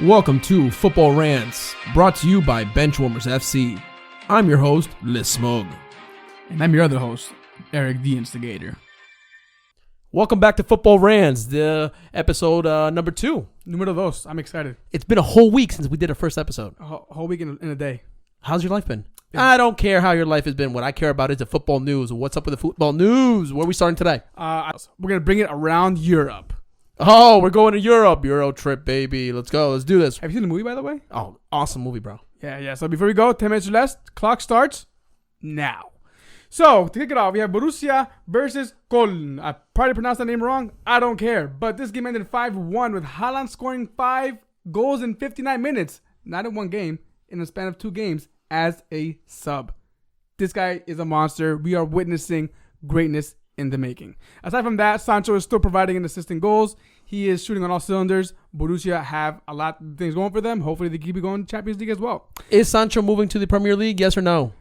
Welcome to Football Rants, brought to you by Benchwarmersfc. I'm your host, Smug. And I'm your other host, Erik, the Instigator. Welcome back to Football Rants, the episode number 2. Numero dos. I'm excited. It's been a whole week since we did our first episode. A whole week in a day. How's your life been? I don't care how your life has been. What I care about is the football news. What's up with the football news? Where are we starting today? We're going to bring it around Europe. Oh, we're going to Europe. Euro trip, baby. Let's go. Let's do this. Have you seen the movie, by the way? Oh, awesome movie, bro. Yeah. So before we go, 10 minutes or less, clock starts now. So, to kick it off, we have Borussia versus Köln. I probably pronounced that name wrong. I don't care. But this game ended 5-1 with Haaland scoring 5 goals in 59 minutes. Not in one game, in the span of 2 games as a sub. This guy is a monster. We are witnessing greatness in the making. Aside from that, Sancho is still providing and assisting goals. He is shooting on all cylinders. Borussia have a lot of things going for them. Hopefully, they keep it going Champions League as well. Is Sancho moving to the Premier League? Yes or no?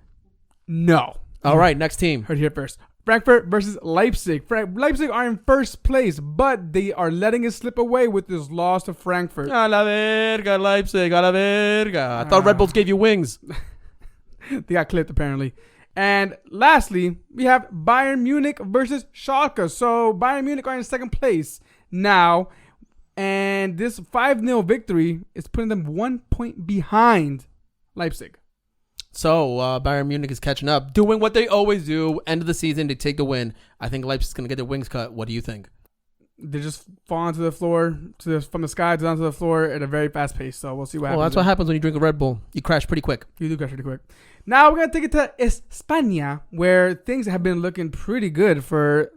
No. All right, next team. Heard here first. Frankfurt versus Leipzig. Leipzig are in first place, but they are letting it slip away with this loss to Frankfurt. A la verga, Leipzig. A la verga. I thought Red Bulls gave you wings. They got clipped, apparently. And lastly, we have Bayern Munich versus Schalke. So Bayern Munich are in second place now. And this 5-0 victory is putting them 1 point behind Leipzig. So Bayern Munich is catching up, doing what they always do. End of the season, they take the win. I think Leipzig's going to get their wings cut. What do you think? They just fall onto the floor, from the sky down to the floor at a very fast pace. So we'll see what happens. Well, that's what happens when you drink a Red Bull. You crash pretty quick. You do crash pretty quick. Now we're going to take it to España, where things have been looking pretty good for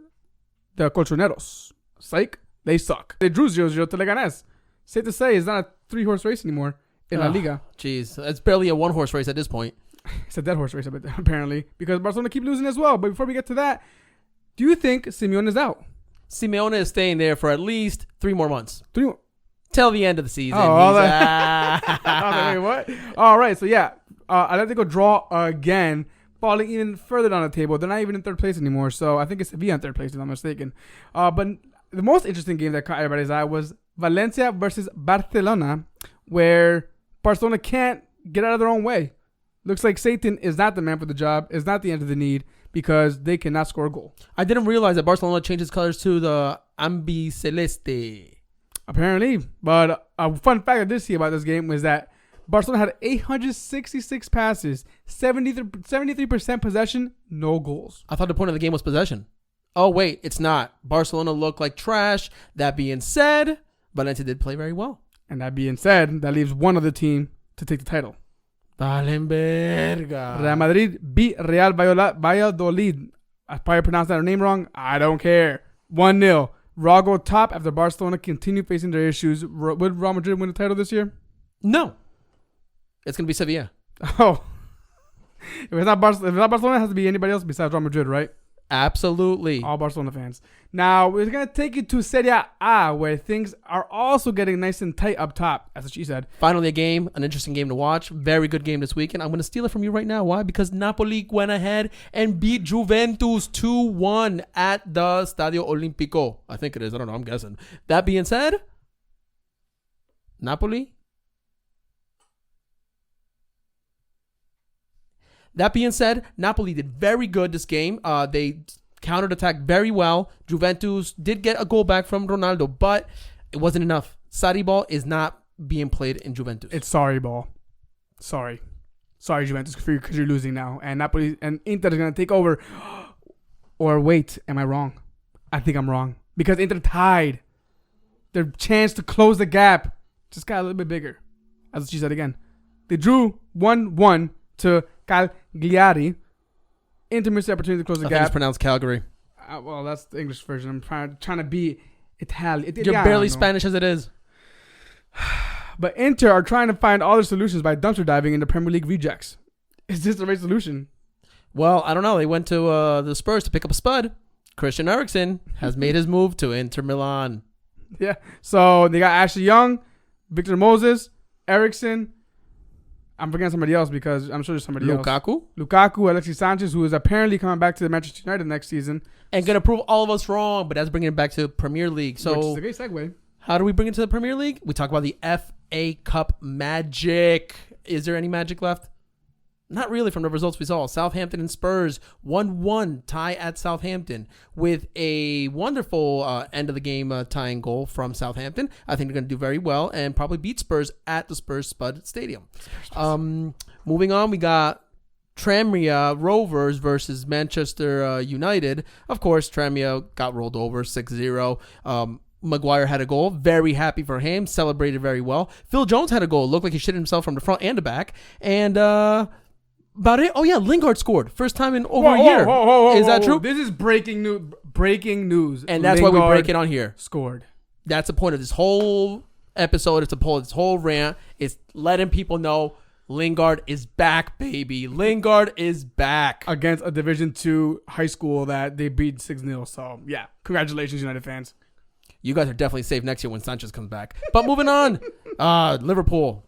the Colchoneros. Psych, they suck. They drew 0-0 to Leganés. Safe to say, it's not a 3-horse race anymore in La Liga. Jeez, it's barely a 1-horse race at this point. It's a dead horse race, apparently, because Barcelona keep losing as well. But before we get to that, do you think Simeone is out? Simeone is staying there for at least 3 more months. 3 more? Till the end of the season. Wait, what? All right, so yeah, Atletico draw again, falling even further down the table. They're not even in third place anymore, so I think it's Sevilla in third place, if I'm mistaken. But the most interesting game that caught everybody's eye was Valencia versus Barcelona, where Barcelona can't get out of their own way. Looks like Satan is not the man for the job, is not the end of the need, because they cannot score a goal. I didn't realize that Barcelona changed its colors to the Ambiceleste. Apparently. But a fun fact I did see about this game was that Barcelona had 866 passes, 73% possession, no goals. I thought the point of the game was possession. Oh, wait, it's not. Barcelona looked like trash. That being said, Valencia did play very well. And that being said, that leaves one other team to take the title. Valen verga. Real Madrid beat Real Valladolid. I probably pronounced that name wrong. I don't care. 1-0. Raw go top after Barcelona continue facing their issues. Would Real Madrid win the title this year? No. It's going to be Sevilla. Oh. If it's not Barcelona, it has to be anybody else besides Real Madrid, right? Absolutely. All Barcelona fans. Now, we're going to take you to Serie A, where things are also getting nice and tight up top, as she said. Finally a game, an interesting game to watch. Very good game this weekend. I'm going to steal it from you right now. Why? Because Napoli went ahead and beat Juventus 2-1 at the Stadio Olimpico. I think it is. I don't know. I'm guessing. That being said, Napoli. That being said, Napoli did very good this game. They countered attack very well. Juventus did get a goal back from Ronaldo, but it wasn't enough. Sarri ball is not being played in Juventus. It's sorry ball. Sorry, Juventus, because you're losing now. And Napoli and Inter is going to take over. Or wait, am I wrong? I think I'm wrong. Because Inter tied. Their chance to close the gap just got a little bit bigger. As she said again. They drew 1-1 to Cagliari. Inter missed the opportunity to close the gap. It's pronounced Calgary. Well, that's the English version. I'm trying to be Italian. You're barely Spanish as it is. But Inter are trying to find all their solutions by dumpster diving into Premier League rejects. Is this the right solution? Well, I don't know. They went to the Spurs to pick up a spud. Christian Eriksen has made his move to Inter Milan. Yeah. So they got Ashley Young, Victor Moses, Eriksen. I'm forgetting somebody else because I'm sure there's somebody else. Lukaku, Alexis Sanchez, who is apparently coming back to the Manchester United next season. And going to prove all of us wrong, but that's bringing it back to Premier League. So, which is a great segue. How do we bring it to the Premier League? We talk about the FA Cup magic. Is there any magic left? Not really from the results we saw. Southampton and Spurs 1-1 tie at Southampton with a wonderful end of the game tying goal from Southampton. I think they're going to do very well and probably beat Spurs at the Spurs Spud Stadium. Moving on, we got Tranmere Rovers versus Manchester United. Of course, Tranmere got rolled over 6-0. Maguire had a goal. Very happy for him. Celebrated very well. Phil Jones had a goal. Looked like he shit himself from the front and the back. And about it. Oh yeah, Lingard scored. First time in over a year. Is that true? This is breaking news. Breaking news. And that's why we break it on here. Scored. That's the point of this whole episode. It's the point of this whole rant. It's letting people know Lingard is back, baby. Lingard is back Against a Division 2 high school that they beat 6-0. So yeah, congratulations, United fans. You guys are definitely safe next year when Sanchez comes back. But moving on, Liverpool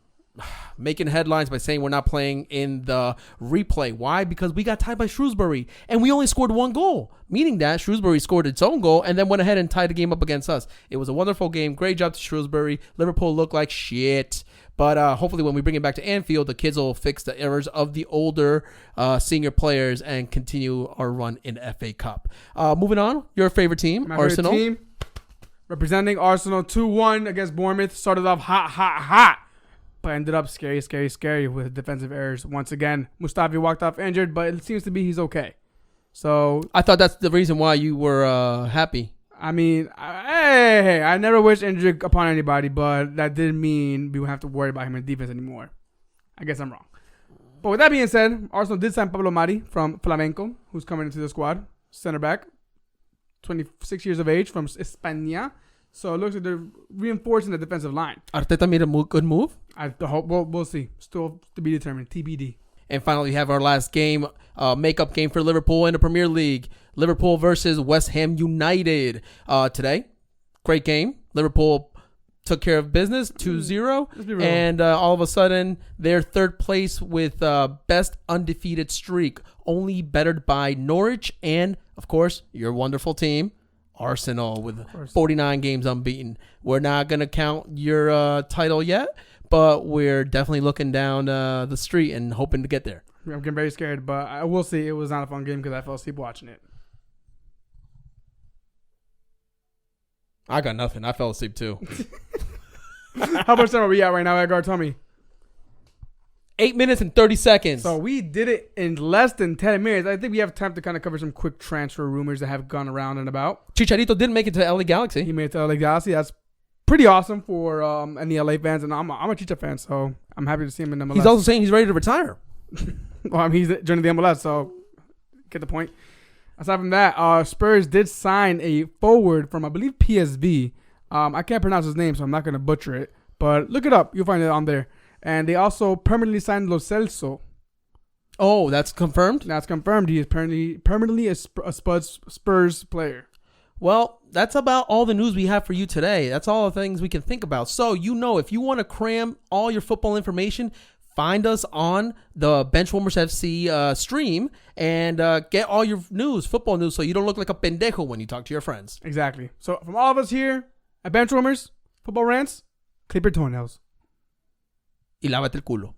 making headlines by saying we're not playing in the replay. Why? Because we got tied by Shrewsbury and we only scored one goal, meaning that Shrewsbury scored its own goal and then went ahead and tied the game up against us. It was a wonderful game. Great job to Shrewsbury. Liverpool looked like shit. But hopefully when we bring it back to Anfield, the kids will fix the errors of the older senior players and continue our run in FA Cup. Moving on, your favorite team, Arsenal. Favorite team, representing Arsenal 2-1 against Bournemouth. Started off hot. But ended up scary with defensive errors. Once again, Mustafi walked off injured, but it seems to be he's okay. So I thought that's the reason why you were happy. I mean, hey, I never wish injury upon anybody, but that didn't mean we would have to worry about him in defense anymore. I guess I'm wrong. But with that being said, Arsenal did sign Pablo Mari from Flamenco, who's coming into the squad. Center back, 26 years of age from España. So it looks like they're reinforcing the defensive line. Arteta made a good move. I hope we'll see. Still to be determined. TBD. And finally, we have our last game, makeup game for Liverpool in the Premier League. Liverpool versus West Ham United today. Great game. Liverpool took care of business 2-0. And all of a sudden, they're third place with best undefeated streak. Only bettered by Norwich and, of course, your wonderful team, Arsenal, with 49 games unbeaten. We're not going to count your title yet, but we're definitely looking down the street and hoping to get there. I'm getting very scared, but I will say it was not a fun game because I fell asleep watching it. I got nothing. I fell asleep too. How much time are we at right now, Edgar? Tell me. 8 minutes and 30 seconds. So we did it in less than 10 minutes. I think we have time to kind of cover some quick transfer rumors that have gone around and about. Chicharito didn't make it to LA Galaxy. He made it to LA Galaxy. That's pretty awesome for any LA fans, and I'm a Chicha fan, so I'm happy to see him in MLS. He's also saying he's ready to retire. Well, I mean, he's joining the MLS, so get the point. Aside from that, Spurs did sign a forward from, I believe, PSV. I can't pronounce his name, so I'm not going to butcher it, but look it up. You'll find it on there. And they also permanently signed Lo Celso. Oh, that's confirmed? That's confirmed. He is permanently a Spurs player. Well, that's about all the news we have for you today. That's all the things we can think about. So, if you want to cram all your football information, find us on the Benchwarmersfc stream and get all your news, football news, so you don't look like a pendejo when you talk to your friends. Exactly. So, from all of us here at Benchwarmers, Football Rants, clip your toenails. Y lávate el culo.